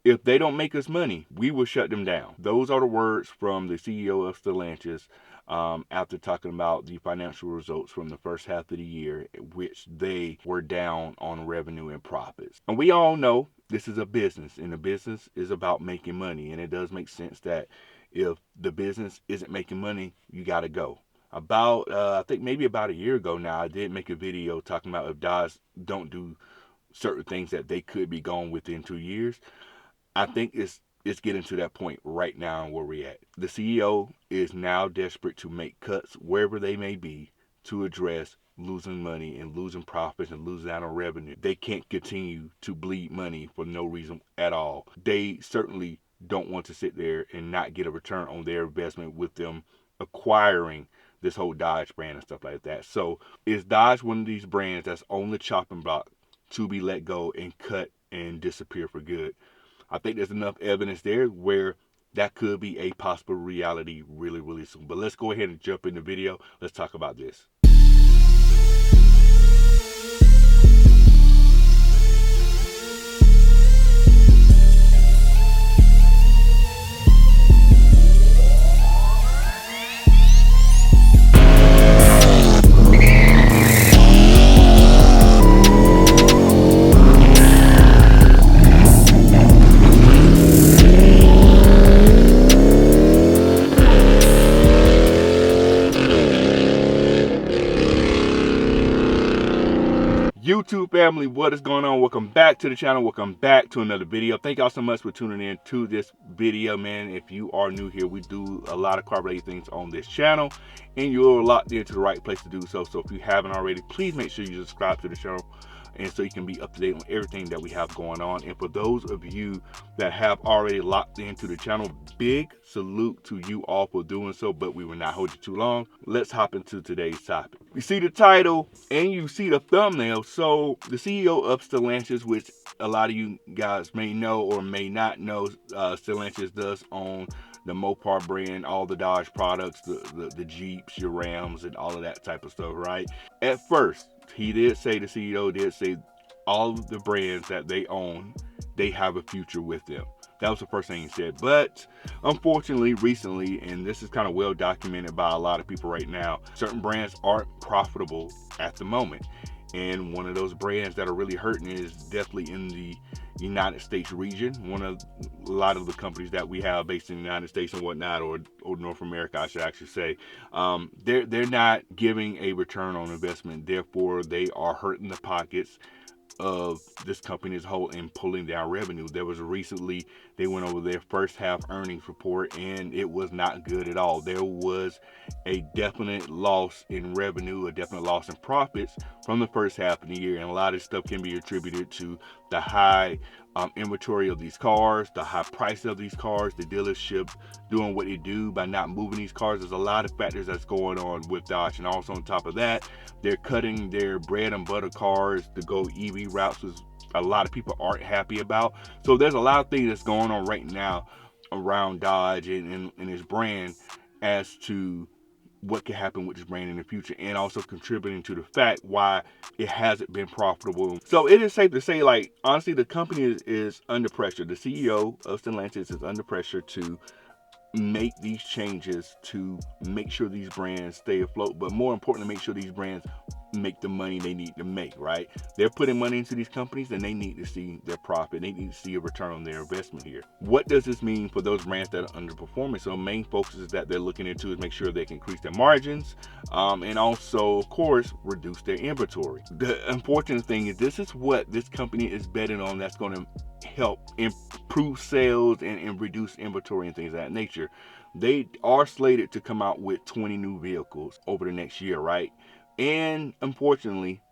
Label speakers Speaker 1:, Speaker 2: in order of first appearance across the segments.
Speaker 1: If they don't make us money, we will shut them down. Those are the words from the CEO of Stellantis after talking about the financial results from the first half of the year, which they were down on revenue and profits. And we all know this is a business, and a business is about making money. And it does make sense that if the business isn't making money, you got to go. I think maybe about a year ago now, I did make a video talking about if Dodge don't do certain things that they could be gone within 2 years. I think it's getting to that point right now where we're at. The CEO is now desperate to make cuts wherever they may be to address losing money and losing profits and losing out on revenue. They can't continue to bleed money for no reason at all. They certainly don't want to sit there and not get a return on their investment with them acquiring this whole Dodge brand and stuff like that. So is Dodge one of these brands that's on the chopping block to be let go and cut and disappear for good? I think there's enough evidence there where that could be a possible reality really, really soon. But let's go ahead and jump in the video. Let's talk about this. YouTube family, what is going on? Welcome back to the channel. Welcome back to another video. Thank y'all so much for tuning in to this video, man. If you are new here, we do a lot of car related things on this channel, and you're locked into the right place to do so. So if you haven't already, please make sure you subscribe to the channel, and so you can be up to date on everything that we have going on. And for those of you that have already locked into the channel, big salute to you all for doing so, but we will not hold you too long. Let's hop into today's topic. You see the title and you see the thumbnail. So the CEO of Stellantis, which a lot of you guys may know or may not know, Stellantis does own the MOPAR brand, all the Dodge products, the Jeeps, your Rams, and all of that type of stuff, right? At first, the CEO did say all of the brands that they own, they have a future with them. That was the first thing he said. But unfortunately, recently, and this is kind of well documented by a lot of people right now, certain brands aren't profitable at the moment. And one of those brands that are really hurting is definitely in the United States region. A lot of the companies that we have based in the United States and whatnot, or North America, I should actually say, they're not giving a return on investment. Therefore, they are hurting the pockets of this company as a whole and pulling down revenue. There was recently, they went over their first half earnings report, and it was not good at all. There was a definite loss in revenue, a definite loss in profits from the first half of the year, and a lot of stuff can be attributed to the high inventory of these cars, the high price of these cars, the dealership doing what they do by not moving these cars. There's a lot of factors that's going on with Dodge, and also on top of that, they're cutting their bread and butter cars to go EV routes, which a lot of people aren't happy about. So there's a lot of things that's going on right now around Dodge and his brand as to what could happen with this brand in the future, and also contributing to the fact why it hasn't been profitable. So it is safe to say, like, honestly, the company is under pressure. The CEO of Stellantis is under pressure to make these changes to make sure these brands stay afloat, but more importantly, make sure these brands make the money they need to make, right? They're putting money into these companies, and they need to see their profit. They need to see a return on their investment here. What does this mean for those brands that are underperforming? So main focus is that they're looking into is make sure they can increase their margins, and also, of course, reduce their inventory. The unfortunate thing is this is what this company is betting on that's going to help improve sales and reduce inventory and things of that nature. They are slated to come out with 20 new vehicles over the next year, right? And unfortunately,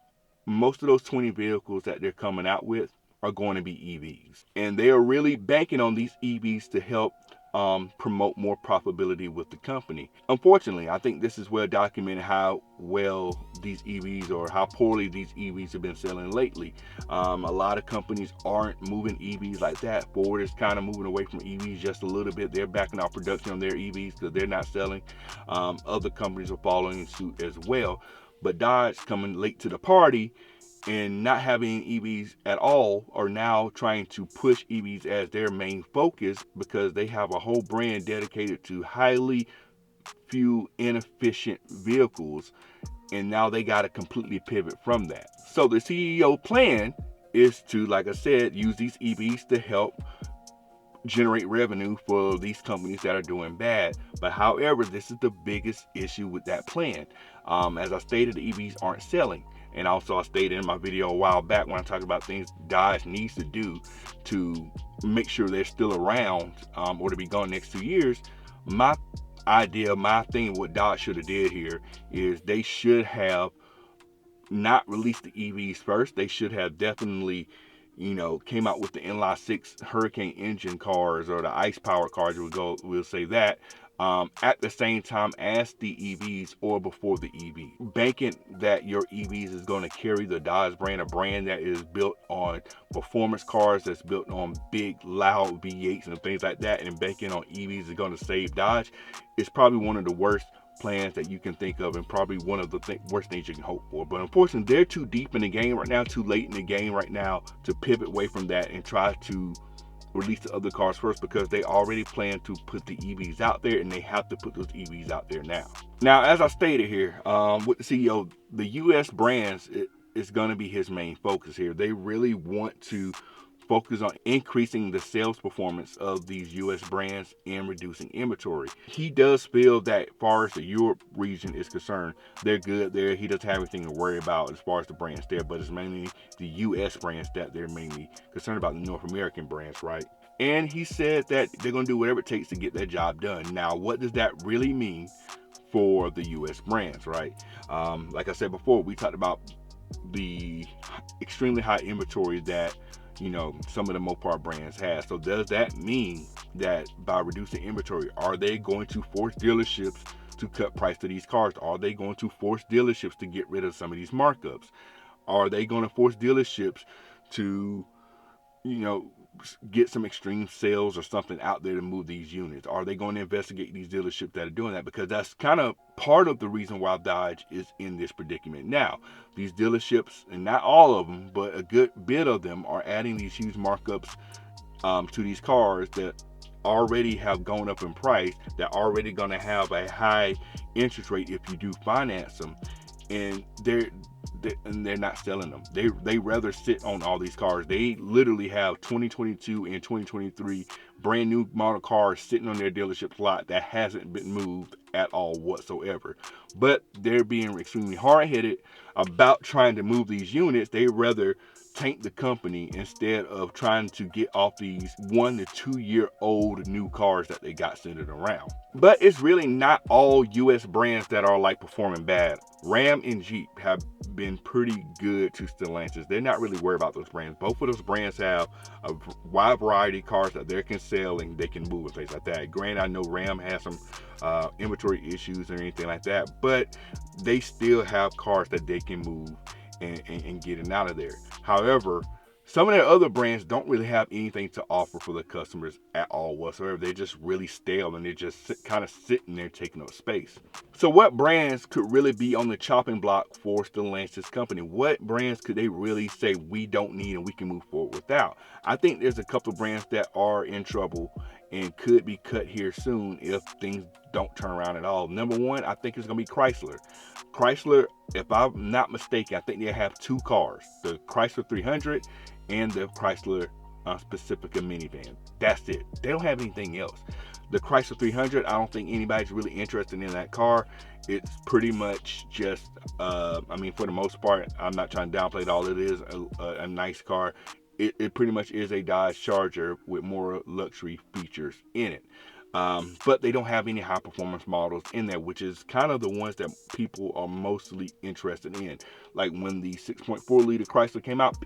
Speaker 1: most of those 20 vehicles that they're coming out with are going to be EVs. And they are really banking on these EVs to help promote more profitability with the company. Unfortunately, I think this is well documented how well these EVs, or how poorly these EVs have been selling lately. A lot of companies aren't moving EVs like that. Ford is kind of moving away from EVs just a little bit. They're backing off production on their EVs because they're not selling. Other companies are following suit as well. But Dodge coming late to the party and not having EVs at all are now trying to push EVs as their main focus because they have a whole brand dedicated to highly fuel inefficient vehicles, and now they got to completely pivot from that. So the CEO plan is to, like I said, use these EVs to help generate revenue for these companies that are doing bad. But however, this is the biggest issue with that plan. As I stated, the EVs aren't selling. And also I stated in my video a while back when I talked about things Dodge needs to do to make sure they're still around, or to be gone next 2 years. My thing what Dodge should have did here is they should have not released the EVs first. They should have definitely, came out with the inline 6 Hurricane engine cars, or the ice powered cars, we'll say that, at the same time as the EVs or before the EV. Banking that your EVs is going to carry the Dodge brand, a brand that is built on performance cars, that's built on big, loud V8s and things like that, and banking on EVs is going to save Dodge, is probably one of the worst plans that you can think of, and probably one of the worst things you can hope for. But unfortunately, they're too deep in the game right now, too late in the game right now to pivot away from that and try to release the other cars first, because they already plan to put the EVs out there, and they have to put those EVs out there now. Now, as I stated here, with the CEO, the US brands is going to be his main focus here. They really want to focus on increasing the sales performance of these US brands and reducing inventory. He does feel that as far as the Europe region is concerned, they're good there. He doesn't have anything to worry about as far as the brands there, but it's mainly the US brands that they're mainly concerned about, the North American brands, right? And he said that they're going to do whatever it takes to get that job done. Now, what does that really mean for the US brands, right? Like I said before, we talked about the extremely high inventory that some of the MOPAR brands have. So does that mean that by reducing inventory, are they going to force dealerships to cut price to these cars? Are they going to force dealerships to get rid of some of these markups? Are they going to force dealerships to, get some extreme sales or something out there to move these units? Are they going to investigate these dealerships that are doing that? Because that's kind of part of the reason why Dodge is in this predicament now. These dealerships, and not all of them, but a good bit of them, are adding these huge markups to these cars that already have gone up in price, that already going to have a high interest rate if you do finance them, and they're not selling them. They rather sit on all these cars. They literally have 2022 and 2023 brand new model cars sitting on their dealership lot that hasn't been moved at all whatsoever. But they're being extremely hard-headed about trying to move these units. They rather tank the company instead of trying to get off these 1 to 2 year old new cars that they got centered around. But it's really not all US brands that are like performing bad. Ram and Jeep have been pretty good to Stellantis. They're not really worried about those brands. Both of those brands have a wide variety of cars that they can sell and they can move and things like that. Granted, I know Ram has some inventory issues or anything like that, but they still have cars that they can move and getting out of there. However, some of their other brands don't really have anything to offer for the customers at all whatsoever. They're just really stale, and they're just kind of sitting there taking up space. So what brands could really be on the chopping block for Stellantis company? What brands could they really say we don't need and we can move forward without? I think there's a couple of brands that are in trouble and could be cut here soon if things don't turn around at all. Number one, I think it's going to be Chrysler. Chrysler, if I'm not mistaken, I think they have 2 cars, the Chrysler 300 and the Chrysler Pacifica minivan. That's it. They don't have anything else. The Chrysler 300, I don't think anybody's really interested in that car. It's pretty much just, for the most part, I'm not trying to downplay it all. It is a nice car. It pretty much is a Dodge Charger with more luxury features in it. But they don't have any high performance models in there, which is kind of the ones that people are mostly interested in. Like when the 6.4 liter Chrysler came out,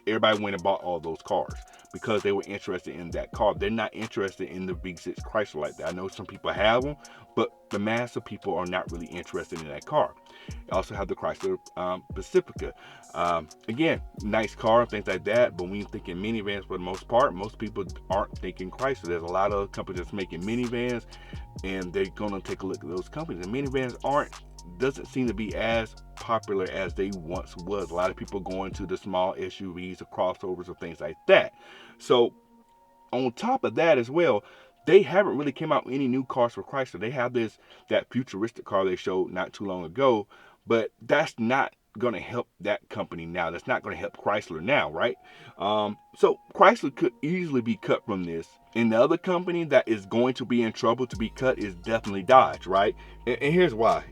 Speaker 1: everybody went and bought all those cars because they were interested in that car. They're not interested in the V6 Chrysler like that. I know some people have them, but the mass of people are not really interested in that car. You also have the Chrysler Pacifica. Again, nice car, things like that, but when you're thinking minivans for the most part, most people aren't thinking Chrysler. There's a lot of companies that's making minivans, and they're going to take a look at those companies. And minivans aren't doesn't seem to be as popular as they once was. A lot of people going to the small SUVs, the crossovers, or things like that. So on top of that as well, they haven't really came out with any new cars for Chrysler. They have that futuristic car they showed not too long ago, but that's not going to help that company now. That's not going to help Chrysler now, right? So Chrysler could easily be cut from this. And the other company that is going to be in trouble to be cut is definitely Dodge, right? And here's why.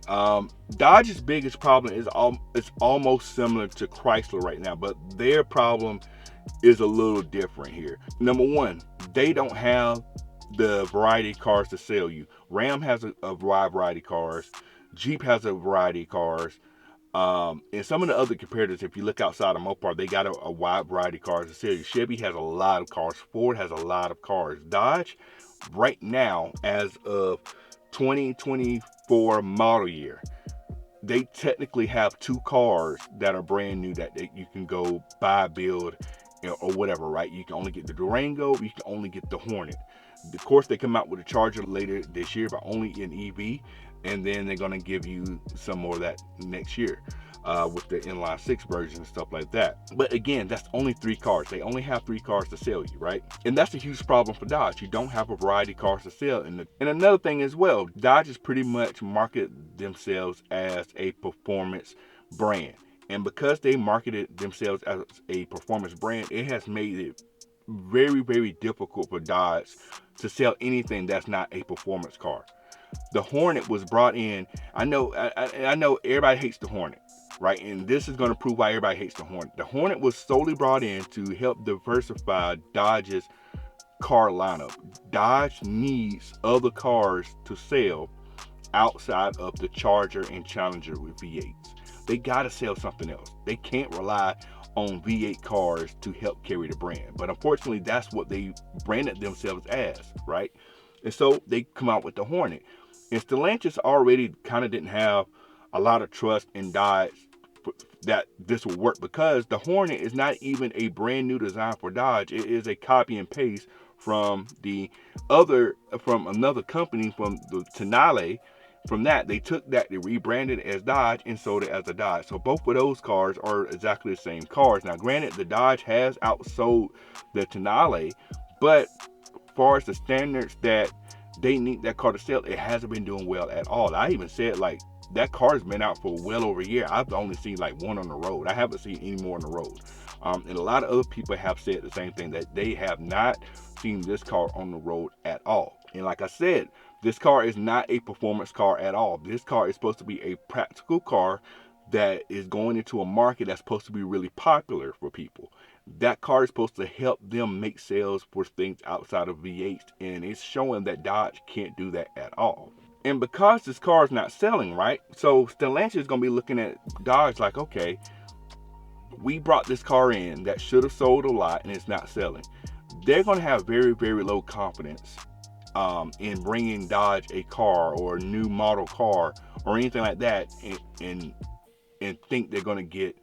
Speaker 1: Dodge's biggest problem is it's almost similar to Chrysler right now, but their problem is a little different here. Number one, they don't have the variety of cars to sell you. Ram has a wide variety of cars. Jeep has a variety of cars. And some of the other competitors, if you look outside of MOPAR, they got a wide variety of cars to sell you. Chevy has a lot of cars. Ford has a lot of cars. Dodge, right now, as of 2024 model year, they technically have 2 cars that are brand new that you can go buy, build, or whatever, right? You can only get the Durango, you can only get the Hornet. Of course, they come out with a Charger later this year, but only in EV, and then they're going to give you some more of that next year with the inline 6 version and stuff like that. But again, that's only 3 cars. They only have 3 cars to sell you, right? And that's a huge problem for Dodge. You don't have a variety of cars to sell. And another thing as well, Dodge has pretty much marketed themselves as a performance brand. And because they marketed themselves as a performance brand, it has made it very, very difficult for Dodge to sell anything that's not a performance car. The Hornet was brought in. I know everybody hates the Hornet, right? And this is going to prove why everybody hates the Hornet. The Hornet was solely brought in to help diversify Dodge's car lineup. Dodge needs other cars to sell outside of the Charger and Challenger with V8s. They got to sell something else. They can't rely on V8 cars to help carry the brand. But unfortunately, that's what they branded themselves as, right? And so they come out with the Hornet. And Stellantis already kind of didn't have a lot of trust in Dodge that this will work, because the Hornet is not even a brand new design for Dodge. It is a copy and paste from another company, from the Tonale. From that, they took that, they rebranded it as Dodge and sold it as a Dodge. So both of those cars are exactly the same cars. Now, granted, the Dodge has outsold the Tonale, but as far as the standards that they need that car to sell, it hasn't been doing well at all. I even said, like, that car's been out for well over a year. I've only seen like 1 on the road. I haven't seen any more on the road. And a lot of other people have said the same thing, that they have not seen this car on the road at all. And like I said, this car is not a performance car at all. This car is supposed to be a practical car that is going into a market that's supposed to be really popular for people. That car is supposed to help them make sales for things outside of V8, and it's showing that Dodge can't do that at all. And because this car is not selling, right? So Stellantis is going to be looking at Dodge like, okay, we brought this car in that should have sold a lot and it's not selling. They're going to have very, very low confidence in bringing Dodge a car or a new model car or anything like that, and think they're going to get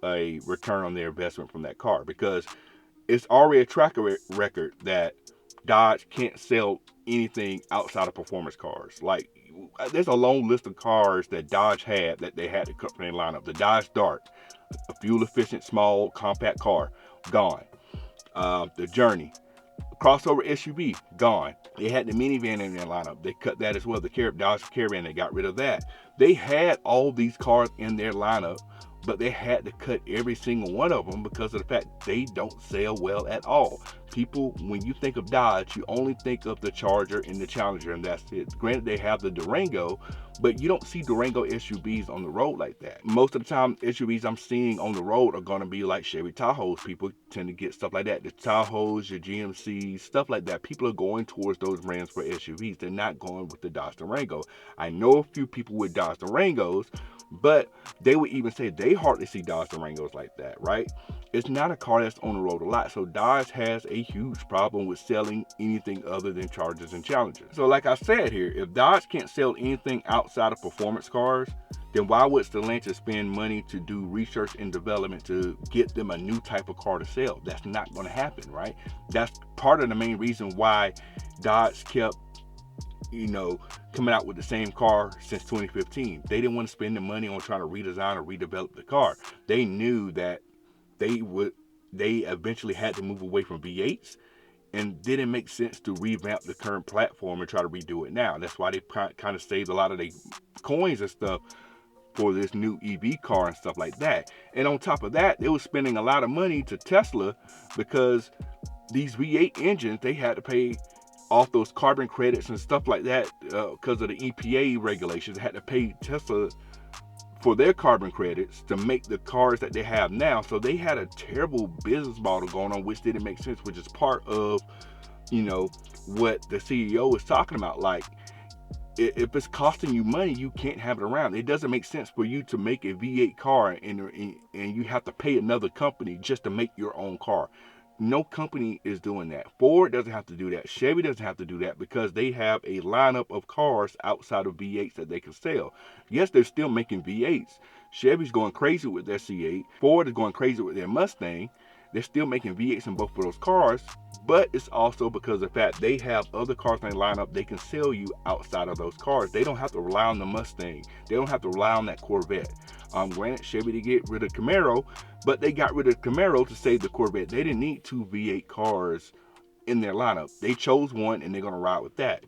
Speaker 1: a return on their investment from that car, because it's already a track record that Dodge can't sell anything outside of performance cars. Like, there's a long list of cars that Dodge had that they had to cut from their lineup. The Dodge Dart, a fuel efficient, small, compact car, gone. The Journey, crossover SUV, gone. They had the minivan in their lineup. They cut that as well. The Dodge Caravan, they got rid of that. They had all these cars in their lineup, but they had to cut every single one of them because of the fact they don't sell well at all. People, when you think of Dodge, you only think of the Charger and the Challenger, and that's it. Granted, they have the Durango, but you don't see Durango SUVs on the road like that. Most of the time, SUVs I'm seeing on the road are going to be like Chevy Tahoes. People tend to get stuff like that. The Tahoes, your GMCs, stuff like that. People are going towards those brands for SUVs. They're not going with the Dodge Durango. I know a few people with Dodge Durangos, but they would even say they hardly see Dodge Durangos like that, right? It's not a car that's on the road a lot. So Dodge has a huge problem with selling anything other than Chargers and Challengers. So like I said here, if Dodge can't sell anything outside of performance cars, then why would Stellantis spend money to do research and development to get them a new type of car to sell? That's not going to happen, right? That's part of the main reason why Dodge kept coming out with the same car since 2015. They didn't want to spend the money on trying to redesign or redevelop the car. They knew that they eventually had to move away from V8s, and didn't make sense to revamp the current platform and try to redo it now. That's why they kind of saved a lot of their coins and stuff for this new EV car and stuff like that. And on top of that, they were spending a lot of money to Tesla, because these V8 engines, they had to pay off those carbon credits and stuff like that because of the EPA regulations. They had to pay Tesla for their carbon credits to make the cars that they have now. So they had a terrible business model going on, which didn't make sense, which is part of, you know, what the CEO is talking about. Like, if it's costing you money, you can't have it around. It doesn't make sense for you to make a V8 car and you have to pay another company just to make your own car. No company is doing that. Ford doesn't have to do that. Chevy doesn't have to do that, because they have a lineup of cars outside of V8s that they can sell. Yes, they're still making V8s. Chevy's going crazy with their C8. Ford is going crazy with their Mustang. They're still making V8s in both of those cars, but it's also because of the fact they have other cars in their lineup they can sell you outside of those cars. They don't have to rely on the Mustang. They don't have to rely on that Corvette. Granted, Chevy to get rid of Camaro, but they got rid of Camaro to save the Corvette. They didn't need two V8 cars in their lineup. They chose one, and they're going to ride with that.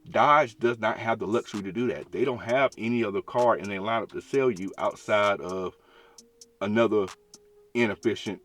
Speaker 1: Dodge does not have the luxury to do that. They don't have any other car in their lineup to sell you outside of another inefficient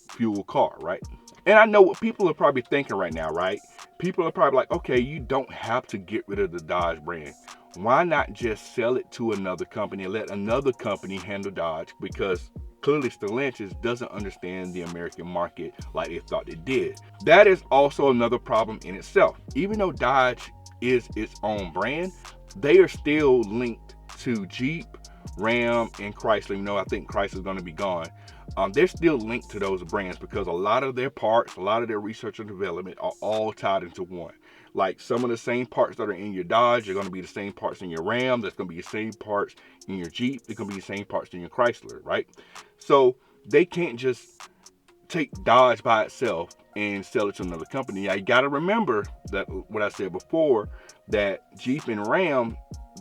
Speaker 1: fuel car, right? And I know what people are probably thinking right now, right? People are probably like, okay, you don't have to get rid of the Dodge brand. Why not just sell it to another company and let another company handle Dodge? Because clearly Stellantis doesn't understand the American market like they thought they did. That is also another problem in itself. Even though Dodge is its own brand, they are still linked to Jeep, Ram, and Chrysler. You know, I think Chrysler's going to be gone. They're still linked to those brands because a lot of their parts, a lot of their research and development are all tied into one. Like, some of the same parts that are in your Dodge are going to be the same parts in your Ram. That's going to be the same parts in your Jeep. They're going to be the same parts in your Chrysler, right? So they can't just take Dodge by itself and sell it to another company. Now, you got to remember that what I said before, that Jeep and Ram,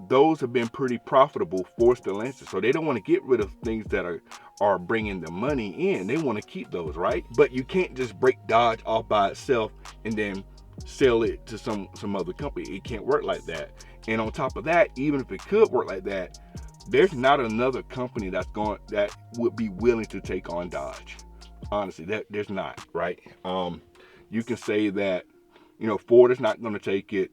Speaker 1: those have been pretty profitable for Stellantis. So they don't want to get rid of things that are bringing the money in. They want to keep those, right? But you can't just break Dodge off by itself and then sell it to some other company. It can't work like that. And on top of that, even if it could work like that, there's not another company that would be willing to take on Dodge. Honestly, there's not, right? You can say that, you know, Ford is not going to take it.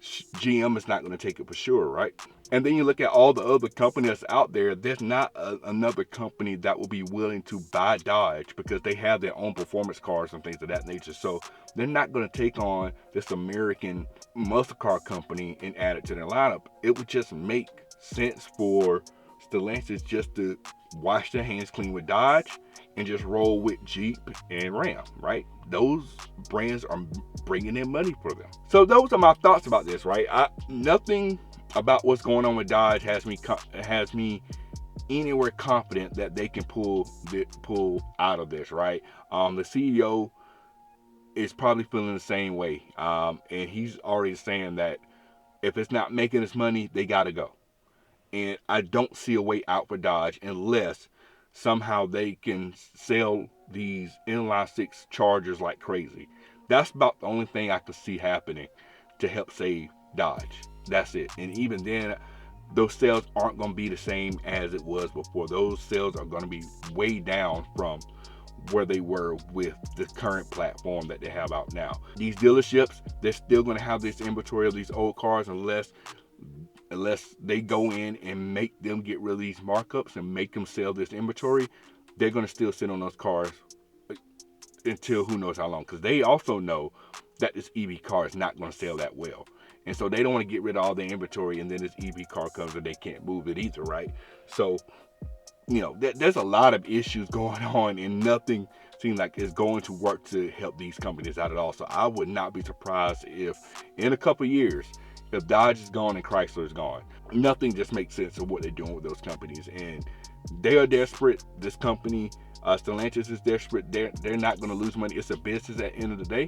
Speaker 1: GM is not going to take it for sure, right? And then you look at all the other companies that's out there, there's not another company that will be willing to buy Dodge, because they have their own performance cars and things of that nature. So they're not going to take on this American muscle car company and add it to their lineup. It would just make sense for Stellantis just to wash their hands clean with Dodge and just roll with Jeep and Ram, right? Those brands are bringing in money for them. So those are my thoughts about this, right? Nothing about what's going on with Dodge has me anywhere confident that they can pull out of this, right? The CEO is probably feeling the same way, and he's already saying that if it's not making us money, they gotta go. And I don't see a way out for Dodge unless somehow they can sell these inline six Chargers like crazy. That's about the only thing I could see happening to help save Dodge. That's it. And even then, those sales aren't going to be the same as it was before. Those sales are going to be way down from where they were with the current platform that they have out now. These dealerships, they're still going to have this inventory of these old cars unless they go in and make them get rid of these markups and make them sell this inventory. They're going to still sit on those cars until who knows how long, because they also know that this EV car is not going to sell that well. And so they don't want to get rid of all their inventory and then this EV car comes and they can't move it either, right? So, you know, there's a lot of issues going on and nothing seems like it's going to work to help these companies out at all. So I would not be surprised if in a couple of years, if Dodge is gone and Chrysler is gone. Nothing just makes sense of what they're doing with those companies. And they are desperate. This company, Stellantis, is desperate. They're not going to lose money. It's a business at the end of the day.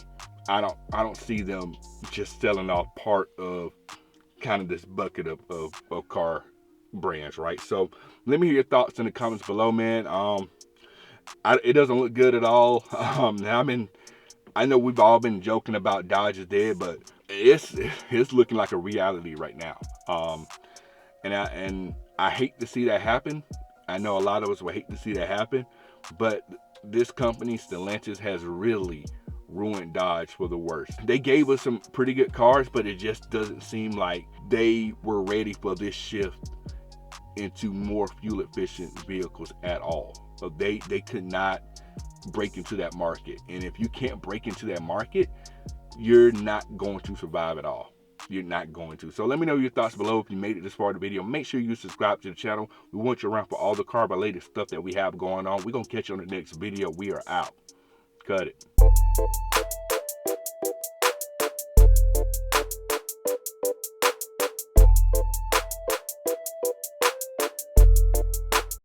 Speaker 1: I don't see them just selling off part of kind of this bucket of car brands, right? So let me hear your thoughts in the comments below, man. It doesn't look good at all. Now I know we've all been joking about Dodge is dead, but it's looking like a reality right now. And I hate to see that happen. I know a lot of us would hate to see that happen, but this company, Stellantis, has really ruined Dodge for the worst. They gave us some pretty good cars, but it just doesn't seem like they were ready for this shift into more fuel efficient vehicles at all. So they could not break into that market. And if you can't break into that market, you're not going to survive at all. You're not going to. So let me know your thoughts below. If you made it this far in the video, make sure you subscribe to the channel. We want you around for all the car related stuff that we have going on. We're going to catch you on the next video. We are out. Cut it.